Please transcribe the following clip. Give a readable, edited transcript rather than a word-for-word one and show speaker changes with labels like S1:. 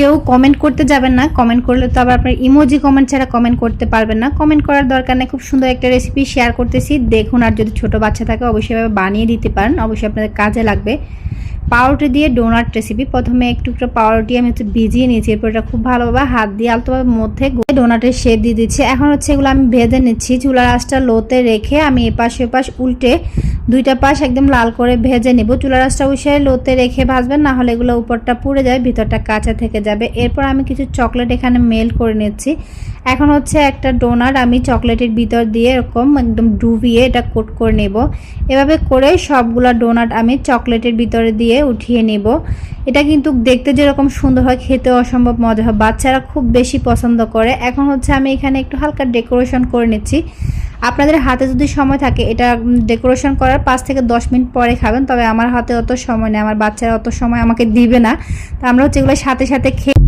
S1: কেউ কমেন্ট করতে যাবেন না, কমেন্ট করলে তো আবার আপনার ইমোজি কমেন্ট ছাড়া কমেন্ট করতে পারবেন না। কমেন্ট করার দরকার নেই, খুব সুন্দর একটা রেসিপি শেয়ার করতেছি দেখুন। আর যদি ছোট বাচ্চা থাকে অবশ্যই এভাবে বানিয়ে দিতে পারেন, অবশ্যই আপনাদের কাজে লাগবে। পাউরুটি দিয়ে ডোনাট রেসিপি। প্রথমে একটু পাউরুটি আমি ভিজিয়ে নিয়েছি, এরপর এটা খুব ভালোভাবে হাত দিয়ে আলতোভাবে মধ্যে ডোনাটের শেপ দিয়ে দিচ্ছি। এখন এগুলো আমি ভেজে নিচ্ছি। চুলার আঁচটা লোতে রেখে আমি এপাশ ওপাশ উল্টে দুইটা পাশ একদম লাল করে ভেজে নিব। চুলার আঁচটা অবশ্যই লোতে রেখে ভাজবেন, না হলে এগুলো উপরটা পুড়ে যাবে, ভিতরটা কাঁচা থেকে যাবে। এরপর আমি কিছু চকলেট এখানে মেল্ট করে নিচ্ছি। এখন একটা ডোনাট আমি চকলেটের ভিতর দিয়ে এরকম একদম ডুবিয়ে এটা কোট করে নেব। এভাবে করে সবগুলা ডোনাট আমি চকলেটের ভিতরে দিয়ে উঠিয়ে নেব। এটা কিন্তু দেখতে যেরকম সুন্দর হয়, খেতে অসম্ভব মজা হয়, বাচ্চারা খুব বেশি পছন্দ করে। এখন আমি এখানে একটু হালকা ডেকোরেশন করে নিচ্ছি। আপনাদের হাতে যদি সময় থাকে এটা ডেকোরেশন করার 5 থেকে 10 মিনিট পরে খাবেন, তবে আমার হাতে অত সময় নেই, আমার বাচ্চারা অত সময় আমাকে দিবে না। তো আমরা এগুলো সাথে সাথে খেয়ে